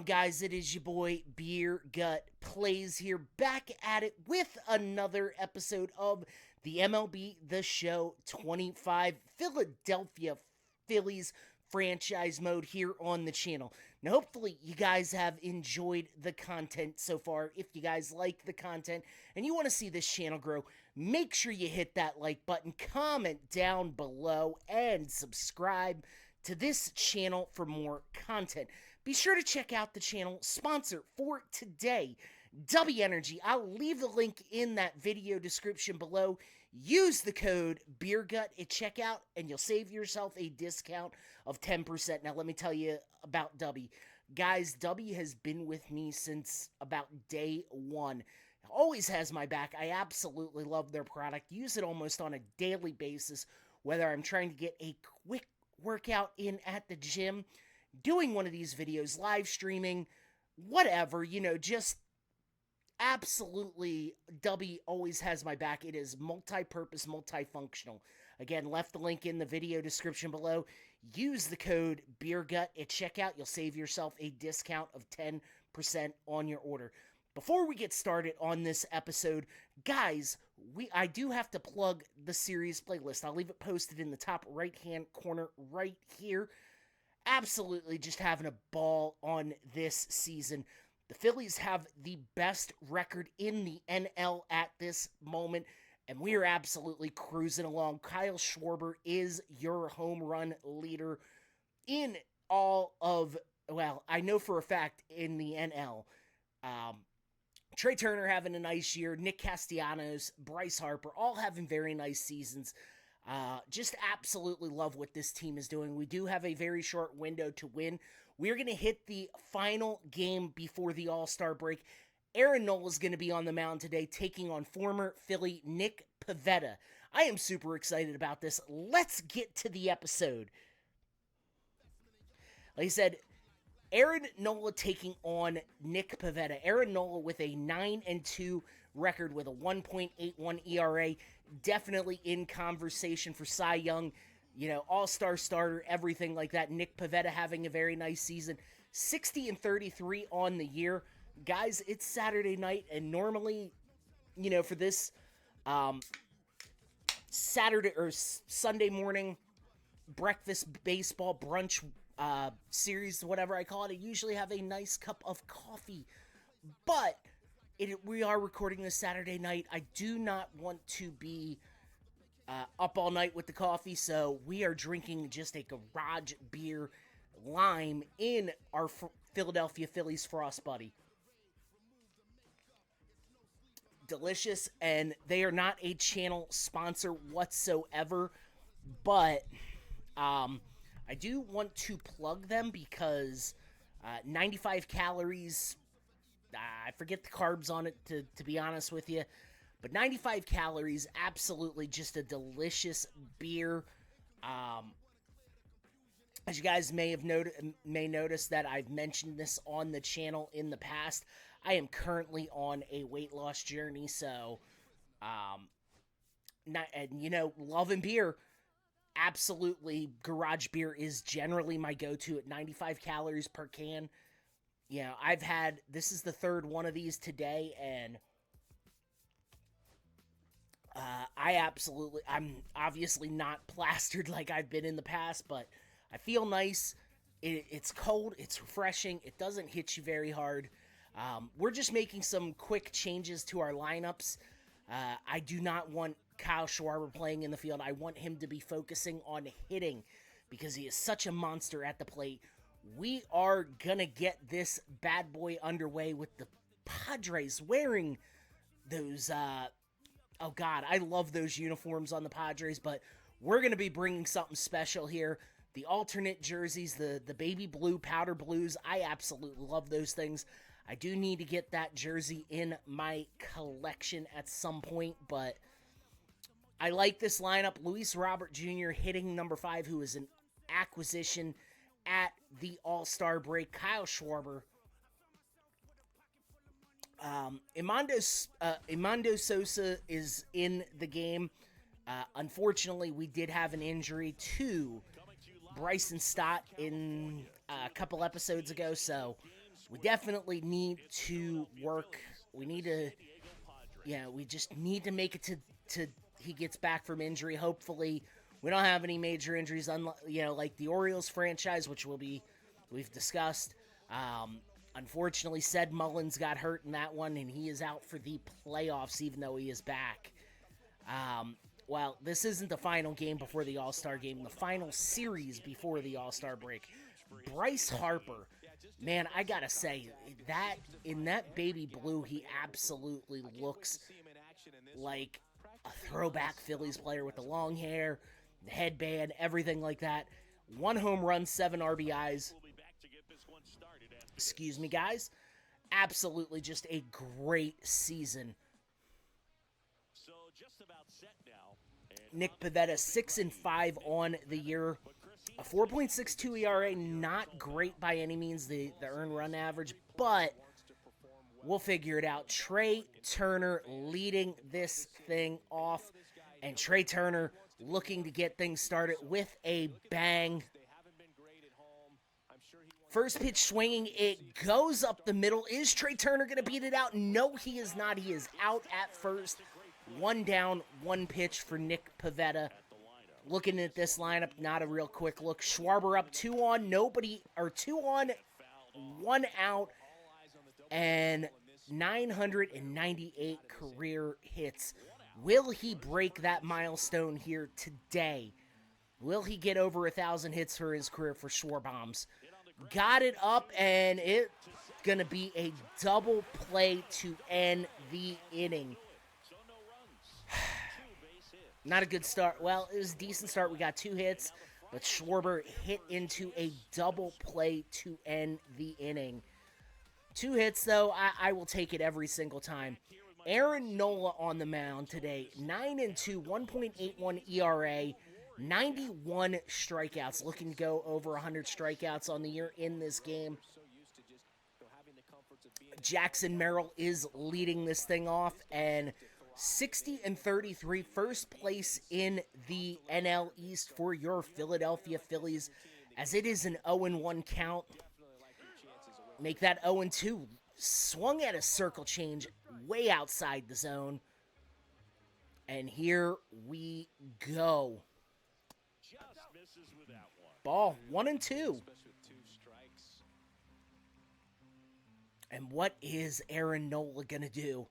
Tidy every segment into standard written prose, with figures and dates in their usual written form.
guys? It is your boy Beer Gut Plays here, back at it with another episode of the MLB The Show 25 Philadelphia Phillies franchise mode here on the channel. Now, hopefully, you guys have enjoyed the content so far. If you guys like the content and you want to see this channel grow, make sure you hit that like button, comment down below, and subscribe to this channel for more content. Be sure to check out the channel sponsor for today, Dubby Energy. I'll leave the link in that video description below. Use the code BeerGut at checkout and you'll save yourself a discount of 10%. Now let me tell you about Dubby. Guys, Dubby has been with me since about day one. Always has my back. I absolutely love their product. Use it almost on a daily basis, whether I'm trying to get a quick workout in at the gym, doing one of these videos, live streaming, whatever, just absolutely, Dubby always has my back. It is multi-purpose, multifunctional. Again, left the link in the video description below. Use the code BeerGut at checkout. You'll save yourself a discount of 10% on your order. Before we get started on this episode, guys, I do have to plug the series playlist. I'll leave it posted in the top right-hand corner right here. Absolutely just having a ball on this season. The Phillies have the best record in the NL at this moment, and we are absolutely cruising along. Kyle Schwarber is your home run leader in all of, well, I know for a fact in the NL. Trey Turner having a nice year. Nick Castellanos, Bryce Harper, all having very nice seasons. Just absolutely love what this team is doing. We do have a very short window to win. We're going to hit the final game before the All-Star break. Aaron Nola is going to be on the mound today, taking on former Philly Nick Pivetta. I am super excited about this. Let's get to the episode. Like I said, Aaron Nola taking on Nick Pivetta. Aaron Nola with a 9-2 record with a 1.81 ERA. Definitely in conversation for Cy Young, all-star starter, everything like that. Nick Pivetta having a very nice season. 60-33 on the year. Guys, it's Saturday night, and normally, for this Saturday or Sunday morning breakfast baseball brunch series, whatever I call it, I usually have a nice cup of coffee, but we are recording this Saturday night. I do not want to be up all night with the coffee, so we are drinking just a garage beer lime in our Philadelphia Phillies Frost Buddy. Delicious, and they are not a channel sponsor whatsoever, but I do want to plug them because 95 calories, I forget the carbs on it to be honest with you, but 95 calories, absolutely just a delicious beer. As you guys may notice that I've mentioned this on the channel in the past, I am currently on a weight loss journey, so loving beer. Absolutely, garage beer is generally my go-to at 95 calories per can. This is the third one of these today, and I'm obviously not plastered like I've been in the past, but I feel nice. It's cold, it's refreshing, it doesn't hit you very hard. We're just making some quick changes to our lineups. I do not want Kyle Schwarber playing in the field. I want him to be focusing on hitting because he is such a monster at the plate. We are going to get this bad boy underway with the Padres wearing those, oh God, I love those uniforms on the Padres, but we're going to be bringing something special here. The alternate jerseys, the baby blue, powder blues, I absolutely love those things. I do need to get that jersey in my collection at some point, but I like this lineup. Luis Robert Jr. hitting number 5, who is an acquisition at the All-Star break. Kyle Schwarber. Imando Sosa is in the game. Unfortunately, we did have an injury to Bryson Stott in a couple episodes ago, so We definitely need to work. We need to, we just need to make it to he gets back from injury. Hopefully, we don't have any major injuries, like the Orioles franchise, which we've discussed. Unfortunately, Ced Mullins got hurt in that one, and he is out for the playoffs, even though he is back. Well, this isn't the final game before the All-Star game, the final series before the All-Star break. Bryce Harper, man, I gotta say, that in that baby blue, he absolutely looks like a throwback Phillies player with the long hair, the headband, everything like that. 1 home run, 7 RBIs. Excuse me, guys. Absolutely just a great season. Nick Pivetta, 6-5 on the year. A 4.62 ERA, not great by any means, the earned run average, but we'll figure it out. Trey Turner leading this thing off, and Trey Turner looking to get things started with a bang. First pitch swinging, it goes up the middle. Is Trey Turner going to beat it out? No, he is not. He is out at first. 1 down, 1 pitch for Nick Pivetta. Looking at this lineup, not a real quick look. Schwarber up 2 on, 2 on, 1 out, and 998 career hits. Will he break that milestone here today? Will he get over 1,000 hits for his career for Schwarbombs? Got it up, and it's going to be a double play to end the inning. Not a good start. Well, it was a decent start. We got 2 hits, but Schwarber hit into a double play to end the inning. 2 hits, though, I will take it every single time. Aaron Nola on the mound today, 9-2, 1.81 ERA, 91 strikeouts, looking to go over 100 strikeouts on the year in this game. Jackson Merrill is leading this thing off, and 60-33, first place in the NL East for your Philadelphia Phillies, as it is an 0-1 count. Make that 0-2. Swung at a circle change way outside the zone. And here we go. Ball 1-2. And what is Aaron Nola going to do?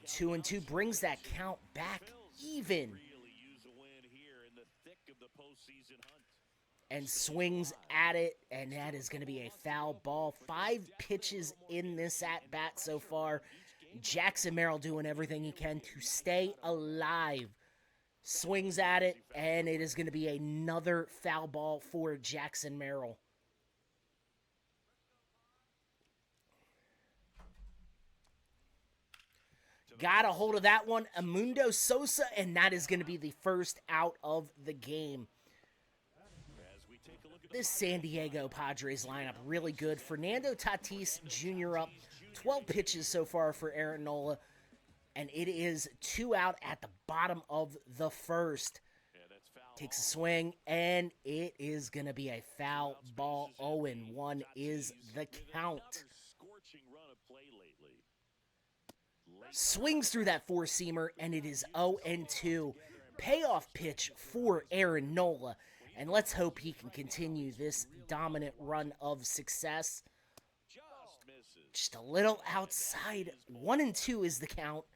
2-2 brings that count back even. And swings at it, and that is going to be a foul ball. 5 pitches in this at-bat so far. Jackson Merrill doing everything he can to stay alive. Swings at it, and it is going to be another foul ball for Jackson Merrill. Got a hold of that one, Amundo Sosa, and that is going to be the first out of the game. This San Diego Padres lineup really good. Fernando Tatis Jr. up 12 pitches so far for Aaron Nola, and it is 2 out at the bottom of the first. Takes a swing, and it is going to be a foul ball. 0-1 is the count. Swings through that 4-seamer, and it is 0-2. Payoff pitch for Aaron Nola. And let's hope he can continue this dominant run of success. Just a little outside. 1-2 is the count.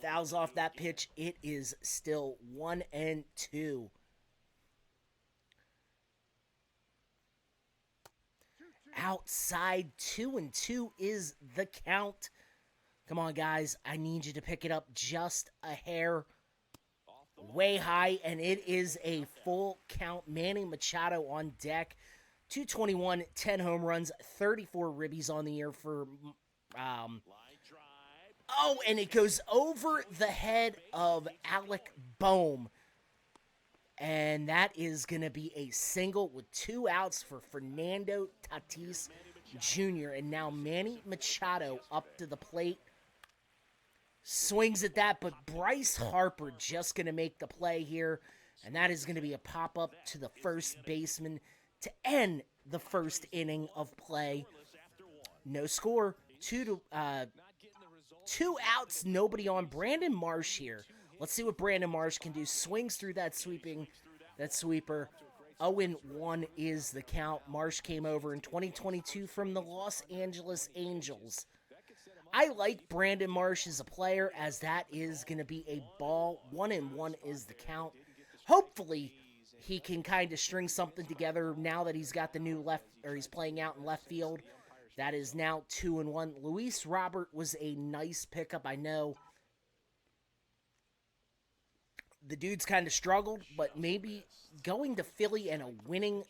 Fouls off that pitch. It is still 1-2. Outside 2-2 is the count. Come on, guys. I need you to pick it up just a hair. Way high, and it is a full count. Manny Machado on deck. 221, 10 home runs, 34 ribbies on the year for... Oh, and it goes over the head of Alec Boehm. And that is going to be a single with 2 outs for Fernando Tatis Jr. And now Manny Machado up to the plate. Swings at that, but Bryce Harper just going to make the play here. And that is going to be a pop-up to the first baseman to end the first inning of play. No score. Two outs, nobody on. Brandon Marsh here. Let's see what Brandon Marsh can do. Swings through that sweeper. 0-1 is the count. Marsh came over in 2022 from the Los Angeles Angels. I like Brandon Marsh as a player, as that is going to be a ball. 1-1 is the count. Hopefully, he can kind of string something together now that he's got the new he's playing out in left field. That is now 2-1. Luis Robert was a nice pickup. I know the dude's kind of struggled, but maybe going to Philly and a winning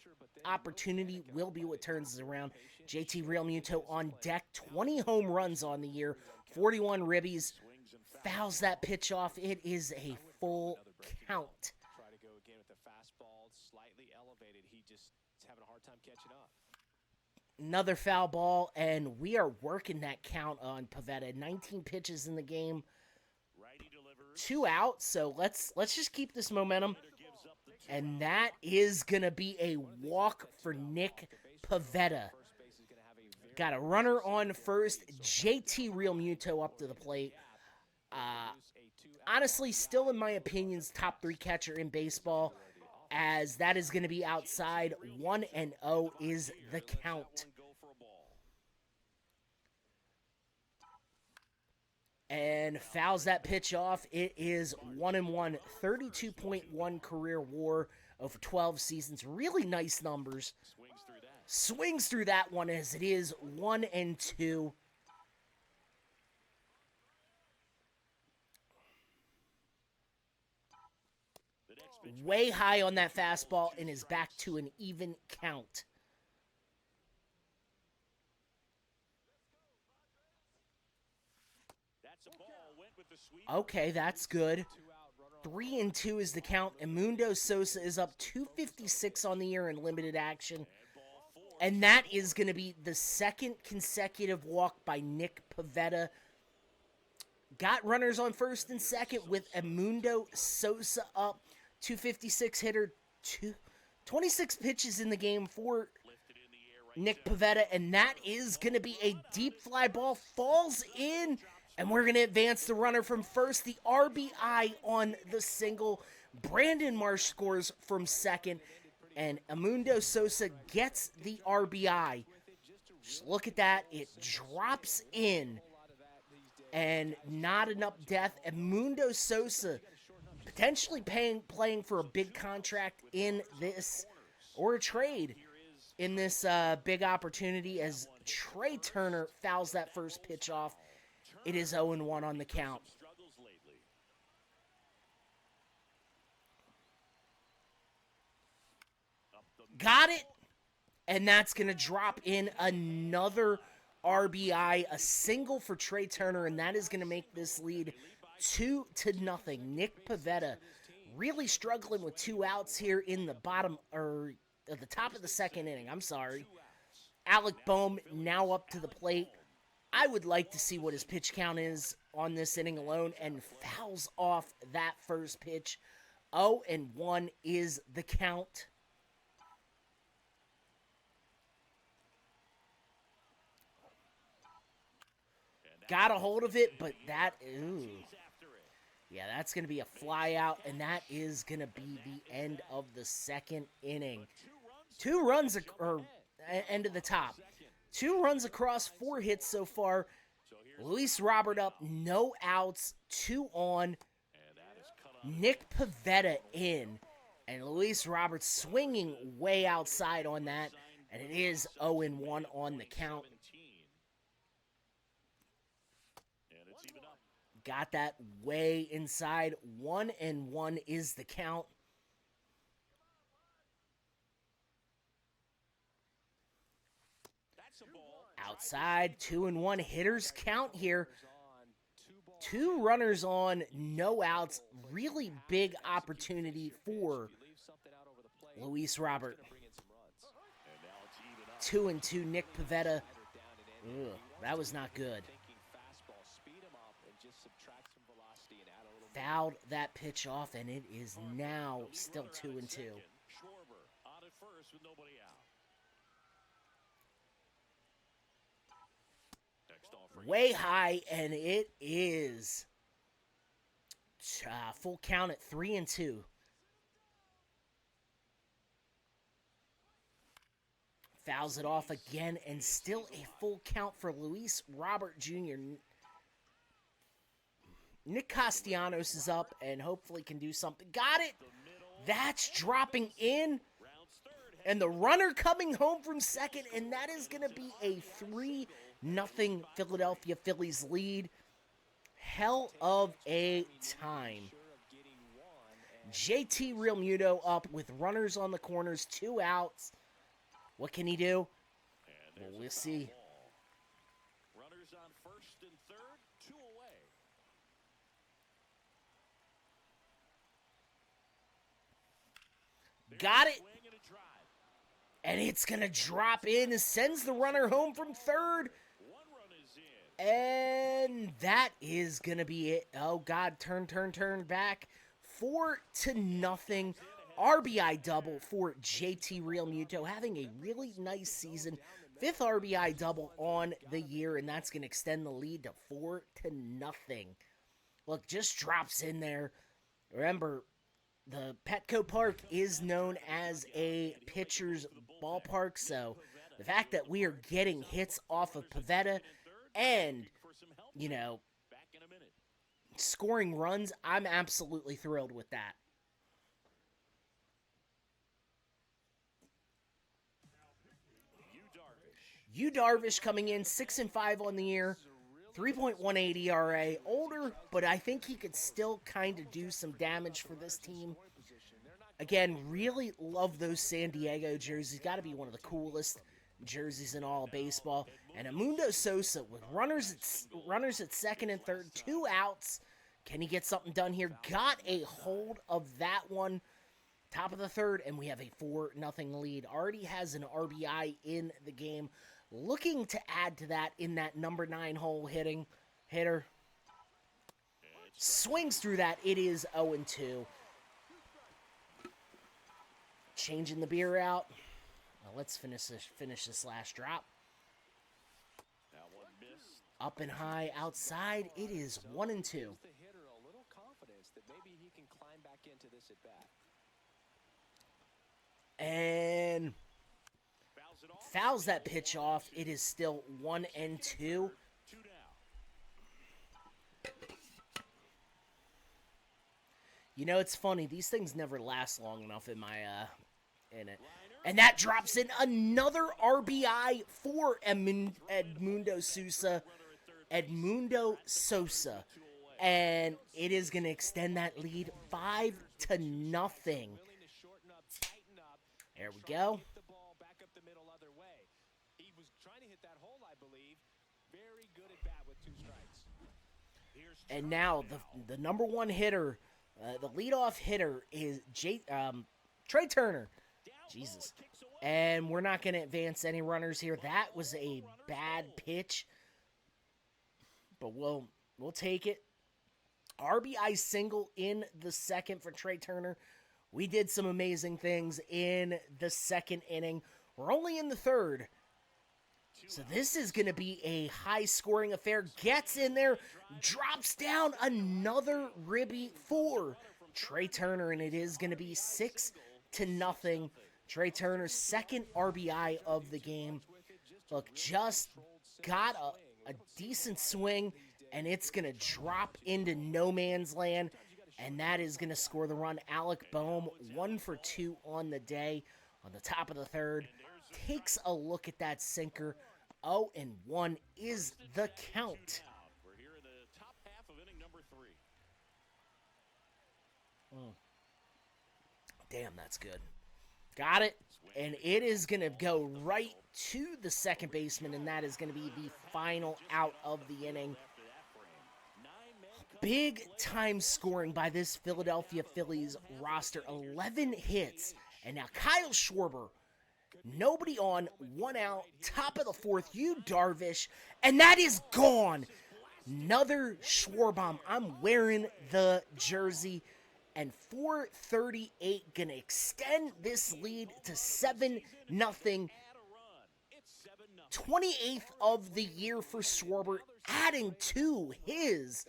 opportunity will be what turns it around. JT Realmuto on deck, 20 home runs on the year, 41 ribbies, fouls that pitch off. It is a full count. Try to go again with the fastball, slightly elevated. He just is having a hard time catching up. Another foul ball, and we are working that count on Pivetta. 19 pitches in the game, 2 out, so let's just keep this momentum. And that is going to be a walk for Nick Pivetta. Got a runner on first. JT Realmuto up to the plate. Honestly, still in my opinion, top 3 catcher in baseball, as that is going to be outside. 1-0 is the count. And fouls that pitch off. It is 1-1. 32.1 career WAR over 12 seasons. Really nice numbers. Swings through that one, as it is 1-2. Way high on that fastball and is back to an even count. Okay, that's good. 3-2 is the count. Edmundo Sosa is up 256 on the year in limited action. And that is going to be the second consecutive walk by Nick Pivetta. Got runners on first and second with Edmundo Sosa up. 256 hitter, 26 pitches in the game for Nick Pivetta. And that is going to be a deep fly ball. Falls in. And we're going to advance the runner from first. The RBI on the single. Brandon Marsh scores from second. And Edmundo Sosa gets the RBI. Just look at that. It drops in. And not enough depth. Edmundo Sosa potentially playing for a big contract in this, or a trade in this big opportunity, as Trey Turner fouls that first pitch off. It is 0-1 on the count. Got it. And that's going to drop in another RBI, a single for Trey Turner, and that is going to make this lead 2-0. Nick Pivetta really struggling with 2 outs here in the bottom, or at the top of the second inning. I'm sorry. Alec Bohm now up to the plate. I would like to see what his pitch count is on this inning alone, and fouls off that first pitch. 0-1 is the count. Got a hold of it, but that, ooh. Yeah, that's going to be a fly out, and that is going to be the end of the second inning. 2 runs, or end of the top. 2 runs across, 4 hits so far. Luis Robert up, no outs, 2 on. Nick Pivetta in. And Luis Robert swinging way outside on that. And it is 0-1 on the count. Got that way inside. 1-1 is the count. Outside, 2-1. Hitters count here. 2 runners on, no outs. Really big opportunity for Luis Robert. 2-2, Nick Pivetta. Ugh, that was not good. fouled that pitch off, and it is now still 2-2. Schwarber on at first with nobody out. Next offering. Way high, and it is full count at 3-2. Fouls it off again, and still a full count for Luis Robert Jr. Nick Castellanos is up and hopefully can do something. Got it! That's dropping in. And the runner coming home from second, and that is going to be a 3-0 Philadelphia Phillies lead. Hell of a time. JT Realmuto up with runners on the corners, 2 outs. What can he do? Well, we'll see. Runners on first and third, 2 away. Got it. And it's going to drop in. It sends the runner home from third. And that is going to be it. Oh, God. Turn back. 4-0. RBI double for JT Realmuto. Having a really nice season. 5th RBI double on the year. And that's going to extend the lead to 4-0. Look, just drops in there. Remember, the Petco Park is known as a pitcher's ballpark, so the fact that we are getting hits off of Pivetta and, you know, scoring runs, I'm absolutely thrilled with that. Yu Darvish coming in 6-5 on the year, 3.18 ERA, older, but I think he could still kind of do some damage for this team. Again, really love those San Diego jerseys. Got to be one of the coolest jerseys in all of baseball. And Edmundo Sosa with runners at second and third, 2 outs. Can he get something done here? Got a hold of that one. Top of the third, and we have a 4-0 lead. Already has an RBI in the game. Looking to add to that in that number 9 hole hitter. Swings through that. It is 0-2. Changing the beer out. Well, let's finish this last drop. Up and high outside. It is 1-2. And fouls that pitch off. It is still 1-2. You know, it's funny. These things never last long enough in my in it. And that drops in another RBI for Edmundo Sosa. And it is going to extend that lead 5-0. There we go. And now the number 1 hitter, the leadoff hitter is Trey Turner. Jesus. And we're not going to advance any runners here. That was a bad pitch. But we'll take it. RBI single in the second for Trey Turner. We did some amazing things in the second inning. We're only in the third. So this is going to be a high-scoring affair. Gets in there, drops down another ribby for Trey Turner, and it is going to be 6-0. Trey Turner's second RBI of the game. Look, just got a decent swing, and it's going to drop into no man's land, and that is going to score the run. Alec Boehm, 1 for 2 on the day. On the top of the third, takes a look at that sinker. 0-1 is the count. We're here in the top half of inning number 3. Damn, that's good. Got it. And it is going to go right to the second baseman, and that is going to be the final out of the inning. Big time scoring by this Philadelphia Phillies roster. 11 hits. And now Kyle Schwarber, nobody on, 1 out, top of the fourth, Yu Darvish, and that is gone. Another Schwarbaum. I'm wearing the jersey. And 438 gonna extend this lead to 7-0. 28th of the year for Schwarber, adding to his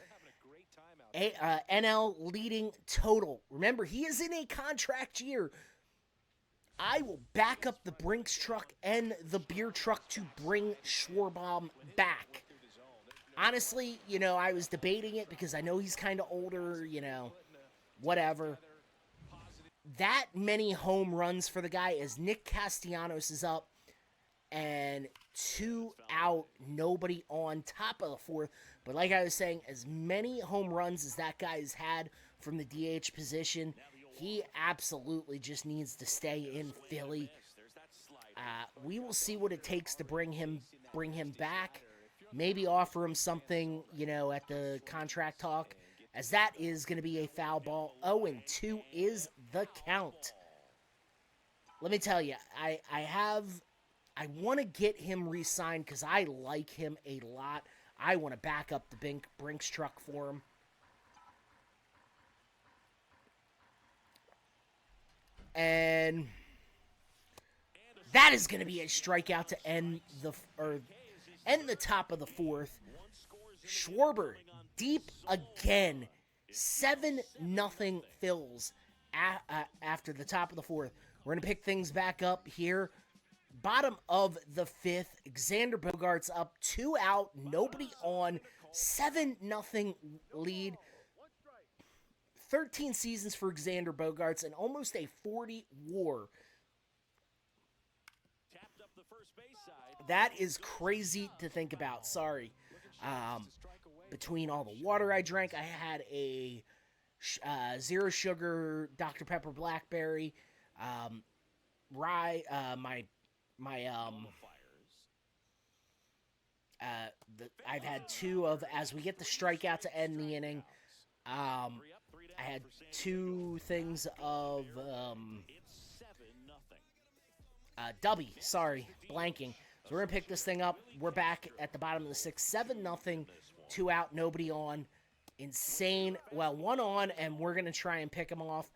NL leading total. Remember, he is in a contract year. I will back up the Brinks truck and the beer truck to bring Schwarbaum back. Honestly, I was debating it because I know he's kind of older, whatever. That many home runs for the guy as Nick Castellanos is up and 2 out, nobody on, top of the fourth. But like I was saying, as many home runs as that guy's had from the DH position, he absolutely just needs to stay in Philly. We will see what it takes to bring him back. Maybe offer him something, at the contract talk, as that is going to be a foul ball. 0-2 is the count. Let me tell you, I want to get him re-signed because I like him a lot. I want to back up the Brinks truck for him. And that is going to be a strikeout to end the top of the fourth. Schwarber deep again. 7-0 Phils after the top of the fourth. We're going to pick things back up here. Bottom of the fifth. Xander Bogaerts up, 2 out, nobody on. 7-0 lead. 13 seasons for Xander Bogaerts and almost a 40 WAR. That is crazy to think about. Sorry. Between all the water I drank, I had a zero sugar Dr. Pepper Blackberry. Rye. I've had 2 of, as we get the strikeout to end the inning. I had 2 things of Dubby. Sorry, blanking. So we're going to pick this thing up. We're back at the bottom of the 6th. 7-0, 2 out, nobody on. Insane. Well, 1 on, and we're going to try and pick them off.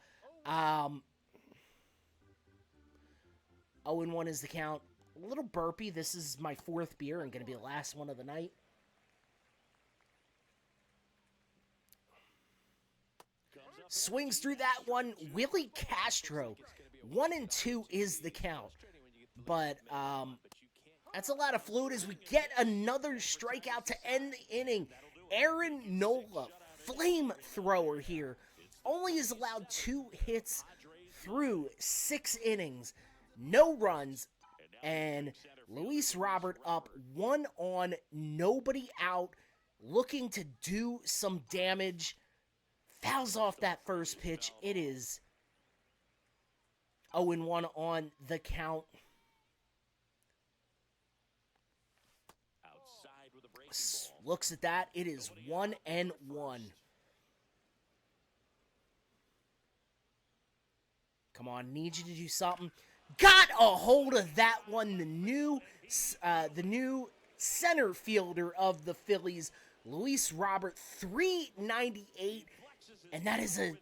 0-1 is the count. A little burpy. This is my 4th beer and going to be the last one of the night. Swings through that one. Willie Castro. 1-2 is the count. But that's a lot of fluid as we get another strikeout to end the inning. Aaron Nola, flamethrower here, only is allowed 2 hits through 6 innings. No runs. And Luis Robert up, 1 on, nobody out, looking to do some damage. Fouls off that first pitch. It is 0-1 on the count. Looks at that. It is 1-1. Come on, need you to do something. Got a hold of that one. The new center fielder of the Phillies, Luis Robert, 398. And that is a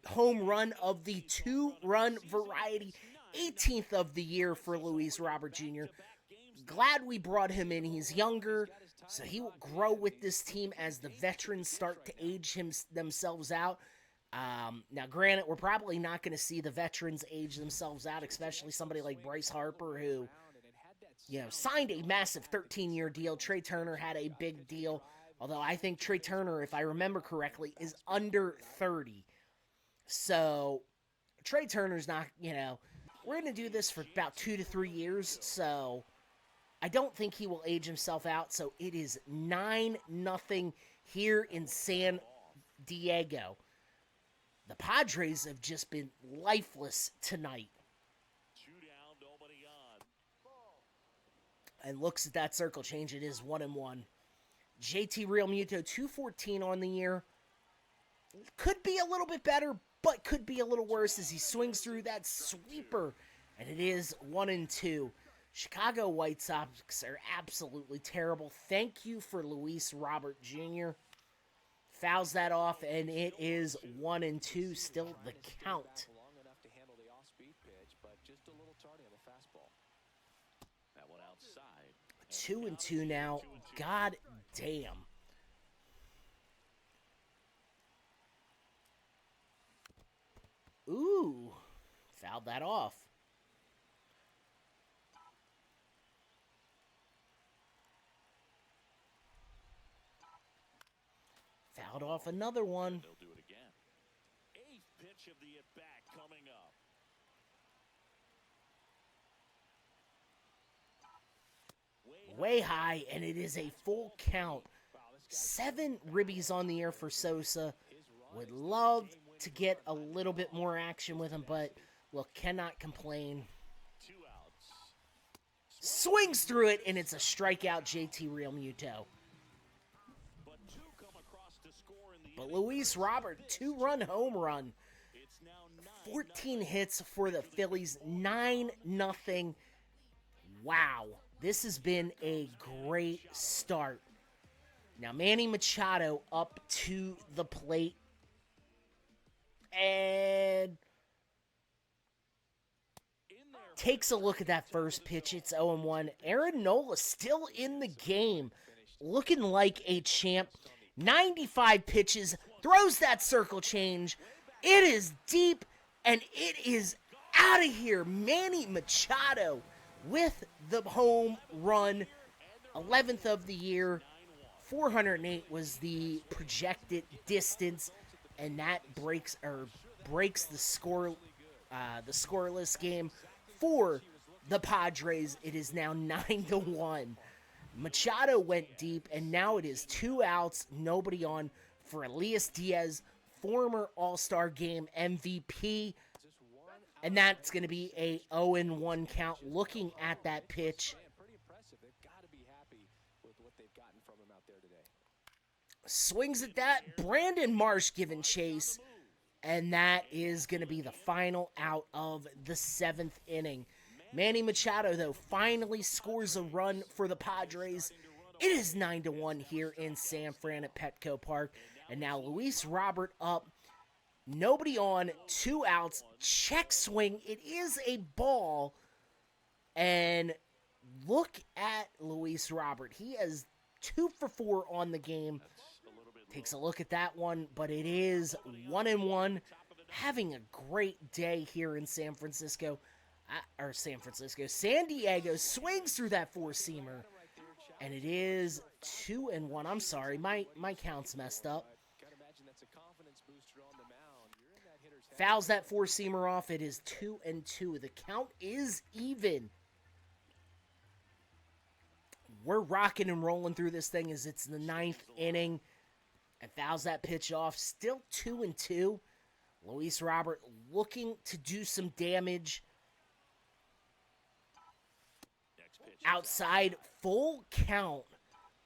home run of the 2-run variety. 18th of the year for Luis Robert Jr. Glad we brought him in. He's younger, so he will grow with this team as the veterans start to age themselves out. Now, granted, we're probably not going to see the veterans age themselves out, especially somebody like Bryce Harper, who, signed a massive 13-year deal. Trey Turner had a big deal, although I think Trey Turner, if I remember correctly, is under 30. So, Trey Turner's not, we're going to do this for about 2 to 3 years, so I don't think he will age himself out. So, it is 9-0 here in San Diego. The Padres have just been lifeless tonight. And looks at that circle change. It is 1-1. JT Realmuto, 214 on the year. Could be a little bit better, but could be a little worse as he swings through that sweeper. And it is 1-2. Chicago White Sox are absolutely terrible. Thank you for Luis Robert Jr. Fouls that off, and it is 1-2, still the count. Long enough to handle the off-speed pitch, but just a little tardy on the fastball. That one outside. 2-2 now. God damn. Ooh, fouled that off. Fouled off another one. They'll do it again. Eighth pitch of the at-bat coming up. Way high, and it is a full count. 7 ribbies on the air for Sosa. Would love to get a little bit more action with him, but look, cannot complain. 2 outs. Swings through it, and it's a strikeout, JT Realmuto. But 2 come across to score in the But inning. Luis Robert, 2-run home run. It's now 14 hits for the Phillies, 9-0. Wow, this has been a great start. Now Manny Machado up to the plate. And takes a look at that first pitch. It's 0-1. Aaron Nola still in the game, looking like a champ. 95 pitches, throws that circle change. It is deep, and it is out of here. Manny Machado with the home run, 11th of the year. 408 was the projected distance, and that breaks the scoreless game for the Padres. It is now 9-1. Machado went deep, and now it is 2 outs, nobody on for Elias Diaz, former All-Star Game MVP, and that's going to be a 0-1 count. Looking at that pitch, Pretty impressive. They've got to be happy with what they've gotten from him out there today. swings at that. Brandon Marsh giving chase, and that is going to be the final out of the 7th inning. Manny Machado, though, finally scores a run for the Padres. It is 9-1 here in San Fran at Petco Park. And now Luis Robert up. Nobody on, 2 outs. Check swing. It is a ball. And look at Luis Robert. He has 2 for 4 on the game. Takes a look at that one, but it is 1-1. Having a great day here in San Diego swings through that 4-seamer, and it is 2-1. I'm sorry, my count's messed up. Gotta imagine that's a confidence booster on the mound. You're in that hitter's head. Fouls that 4-seamer off. It is 2-2. The count is even. We're rocking and rolling through this thing as it's the 9th inning. And fouls that pitch off. Still 2-2. Luis Robert looking to do some damage. Outside, full count.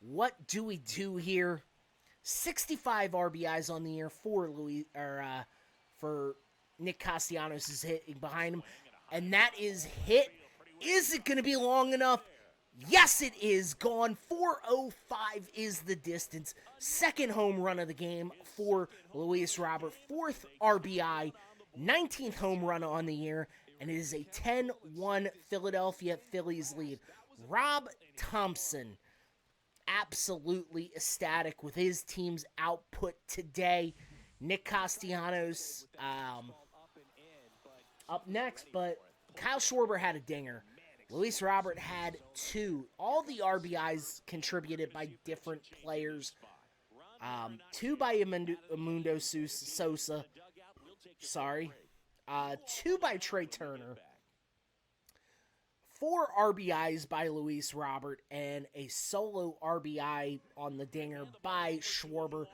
What do we do here? 65 RBIs on the year for for Nick Castellanos is hitting behind him, and that is hit. Is it going to be long enough? Yes, it is. Gone. 4:05 is the distance. 2nd home run of the game for Luis Robert. 4th RBI. 19th home run on the year. And it is a 10-1 Philadelphia Phillies lead. Rob Thompson, absolutely ecstatic with his team's output today. Nick Castellanos up next, but Kyle Schwarber had a dinger. Luis Robert had 2. All the RBIs contributed by different players. 2 by Amundo Sosa. Sorry. 2 by Trey Turner. 4 RBIs by Luis Robert, and a solo RBI on the dinger by Schwarber.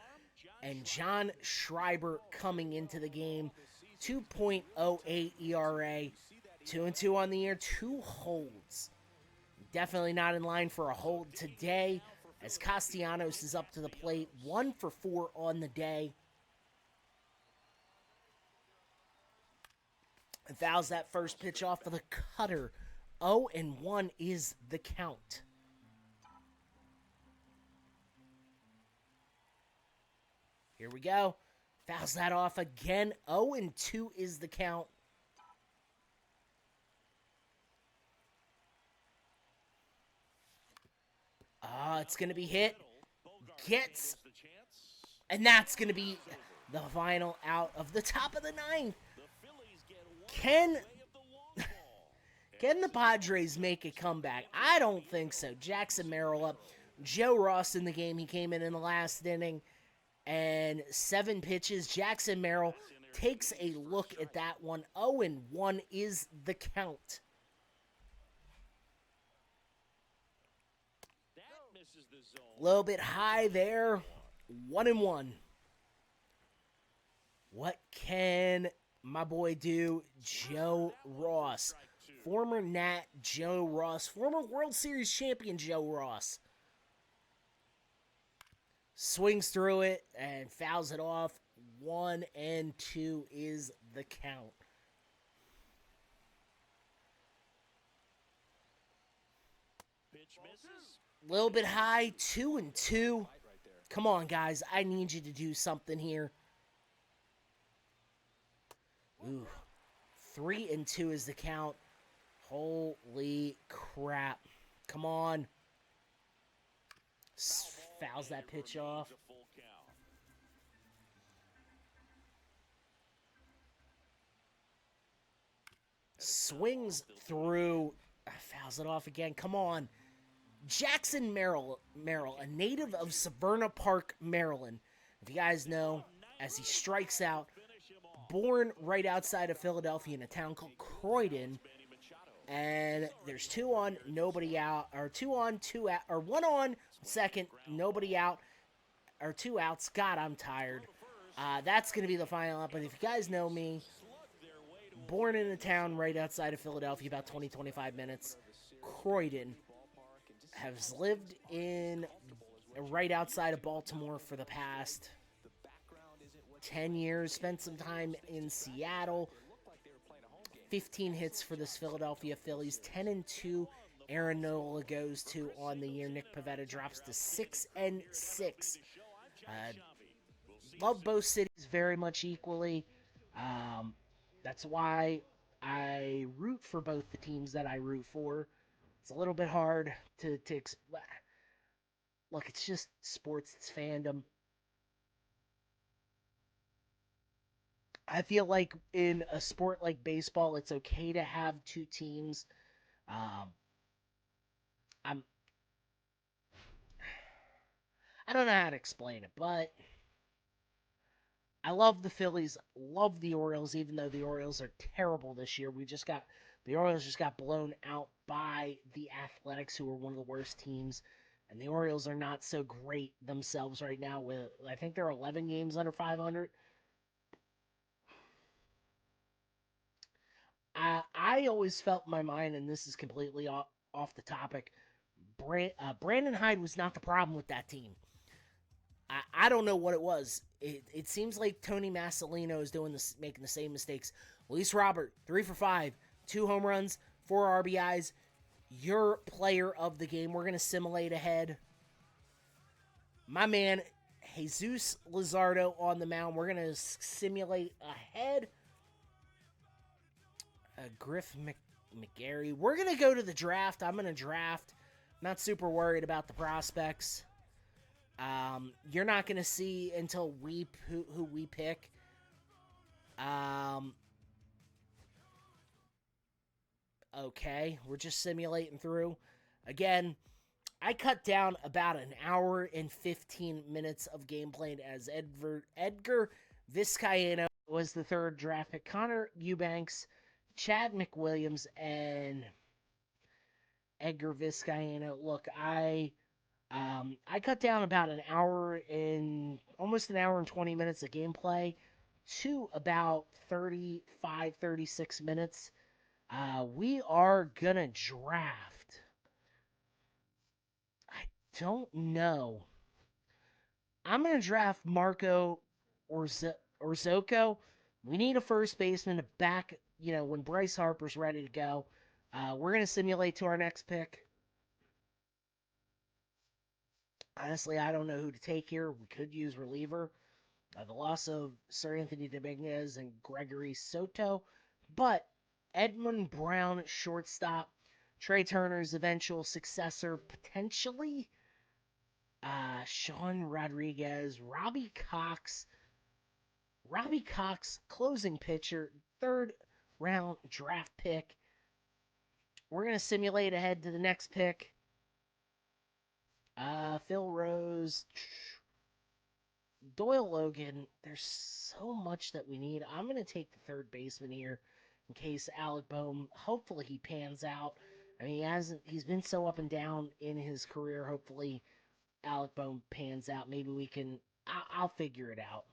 And John Schreiber coming into the game. 2.08 ERA. 2-2 on the year, 2 holds. Definitely not in line for a hold today, as Castellanos is up to the plate, 1 for 4 on the day. And fouls that first pitch off for the cutter 0-1 is the count. Here we go. Fouls that off again. 0-2 is the count. It's going to be hit. Gets. And that's going to be the final out of the top of the ninth. Can the Padres make a comeback? I don't think so. Jackson Merrill up. Joe Ross in the game. He came in the last inning. And 7 pitches. Jackson Merrill takes a look at that one. 0-1 is the count. A little bit high there. 1-1. What can my boy do? Joe Ross. Former Nat Joe Ross. Former World Series champion Joe Ross. Swings through it and fouls it off. 1-2 is the count. A little bit high. 2-2. Come on, guys. I need you to do something here. Ooh. 3-2 is the count. Holy crap. Come on. Fouls that pitch off. Swings through. Fouls it off again. Come on. Jackson Merrill, a native of Severna Park, Maryland. If you guys know, as he strikes out, born right outside of Philadelphia in a town called Croydon. And there's 2 on, nobody out, or 2 on, 2 out, or 1 on, second, nobody out, or 2 outs. God, I'm tired. That's going to be the final up. But if you guys know me, born in a town right outside of Philadelphia, about 20-25 minutes, Croydon, has lived in right outside of Baltimore for the past 10 years, spent some time in Seattle. 15 hits for this Philadelphia Phillies. 10-2 Aaron Nola goes to on the year. Nick Pivetta drops to 6-6. Love both cities very much equally. That's why I root for both the teams that I root for. It's a little bit hard to look, it's just sports, it's fandom. I feel like in a sport like baseball, it's okay to have 2 teams. I don't know how to explain it, but I love the Phillies, love the Orioles, even though the Orioles are terrible this year. The Orioles just got blown out by the Athletics, who are one of the worst teams. And the Orioles are not so great themselves right now. I think they're 11 games under 500. I always felt in my mind, and this is completely off the topic, Brandon Hyde was not the problem with that team. I don't know what it was. It seems like Tony Masalino is making the same mistakes. Luis Robert, 3 for 5, 2 home runs, 4 RBIs. Your player of the game. We're going to simulate ahead. My man, Jesus Luzardo on the mound. We're going to simulate ahead. Griff McGarry. We're going to go to the draft. I'm going to draft. Not super worried about the prospects. You're not going to see until who we pick. Okay, we're just simulating through. Again, I cut down about an hour and 15 minutes of gameplay as Edgar Vizcaino was the 3rd draft pick. Connor Eubanks, Chad McWilliams, and Edgar Vizcaino. Look, I cut down about almost an hour and 20 minutes of gameplay to about 35, 36 minutes. We are gonna draft. I don't know. I'm gonna draft Marco Orzoko. We need a first baseman to back, when Bryce Harper's ready to go. We're going to simulate to our next pick. Honestly, I don't know who to take here. We could use reliever. The loss of Sir Anthony Dominguez and Gregory Soto. But Edmund Brown, shortstop. Trey Turner's eventual successor, potentially. Sean Rodriguez. Robbie Cox. Robbie Cox, closing pitcher. Third round draft pick. We're going to simulate ahead to the next pick. Phil Rose. Doyle Logan, there's so much that we need. I'm going to take the third baseman here in case Alec Bohm, hopefully he pans out. I mean, he's been so up and down in his career. Hopefully Alec Bohm pans out. Maybe I'll figure it out.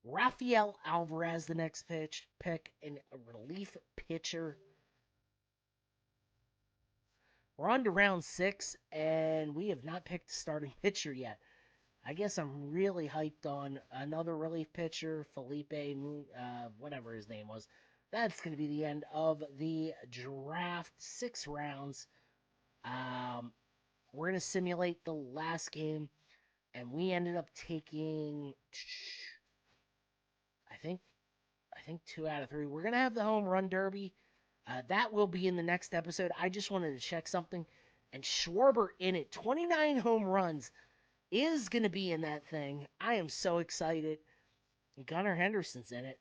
Rafael Alvarez, the next pick, and a relief pitcher. We're on to round 6, and we have not picked a starting pitcher yet. I guess I'm really hyped on another relief pitcher, Felipe, whatever his name was. That's going to be the end of the draft. 6 rounds. We're going to simulate the last game, and we ended up taking, I think 2 out of 3. We're going to have the home run derby. That will be in the next episode. I just wanted to check something. And Schwarber in it, 29 home runs, is going to be in that thing. I am so excited. Gunnar Henderson's in it.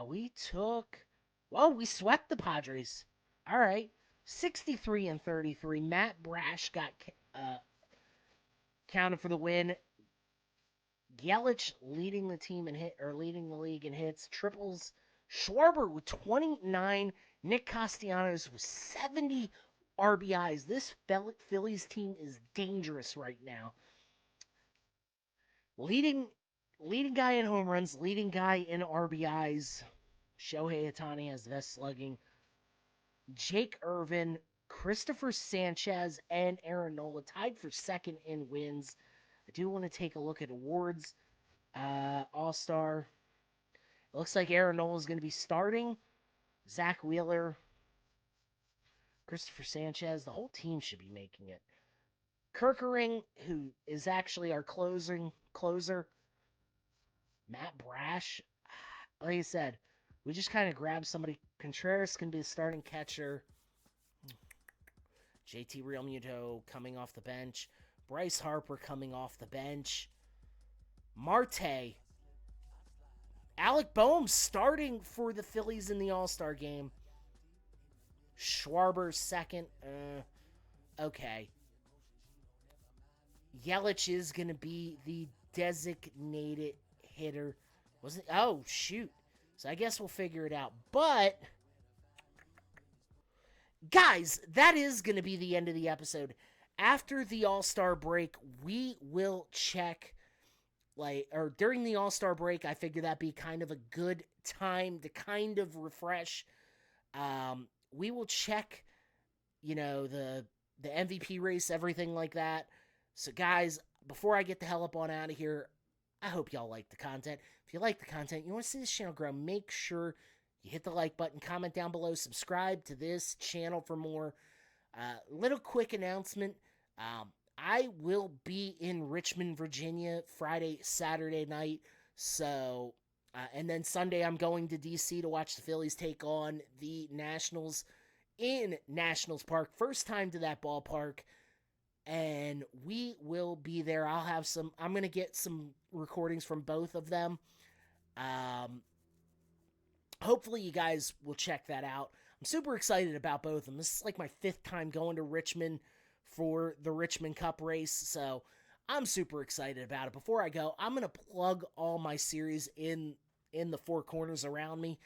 We swept the Padres. All right. 63-33. Matt Brash got counted for the win. Yelich leading the league in hits, triples. Schwarber with 29. Nick Castellanos with 70 RBIs. This Phillies team is dangerous right now. Leading guy in home runs, leading guy in RBIs. Shohei Ohtani has the best slugging. Jake Irvin, Christopher Sanchez, and Aaron Nola tied for second in wins. I do want to take a look at awards. All-Star. It looks like Aaron Nola is going to be starting. Zach Wheeler, Christopher Sanchez. The whole team should be making it. Kirkering, who is actually our closer. Matt Brash. Like I said, we just kind of grabbed somebody. Contreras can be the starting catcher. JT Realmuto coming off the bench. Bryce Harper coming off the bench. Marte. Alec Bohm starting for the Phillies in the All-Star game. Schwarber second. Okay. Yelich is going to be the designated hitter. Wasn't? Oh, shoot. So I guess we'll figure it out. But, guys, that is going to be the end of the episode. After the All-Star break, we will check, during the All-Star break, I figure that'd be kind of a good time to kind of refresh. We will check, the MVP race, everything like that. So, guys, before I get the hell up on out of here, I hope y'all like the content. If you like the content, you want to see this channel grow, make sure you hit the like button, comment down below, subscribe to this channel for more. Little quick announcement. I will be in Richmond, Virginia, Friday, Saturday night. So, and then Sunday I'm going to D.C. to watch the Phillies take on the Nationals in Nationals Park. First time to that ballpark. And we will be there. I'm going to get some recordings from both of them. Hopefully you guys will check that out. I'm super excited about both of them. This is like my 5th time going to Richmond for the Richmond Cup race. So I'm super excited about it. Before I go, I'm going to plug all my series in the 4 corners around me.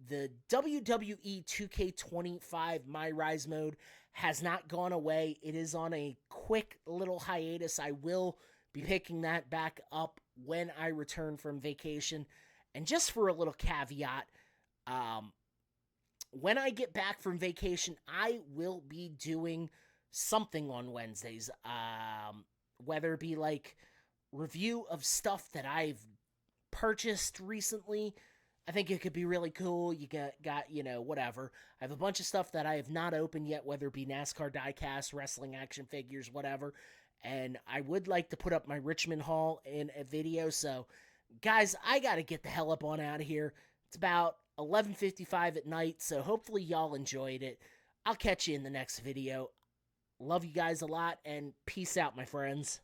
The WWE 2K25 My Rise mode has not gone away. It is on a quick little hiatus. I will be picking that back up when I return from vacation. And just for a little caveat, when I get back from vacation, I will be doing something on Wednesdays. Whether it be like review of stuff that I've purchased recently, I think it could be really cool. You got whatever. I have a bunch of stuff that I have not opened yet, whether it be NASCAR diecast, wrestling action figures, whatever. And I would like to put up my Richmond haul in a video. So, guys, I got to get the hell up on out of here. It's about 11:55 at night, so hopefully y'all enjoyed it. I'll catch you in the next video. Love you guys a lot, and peace out, my friends.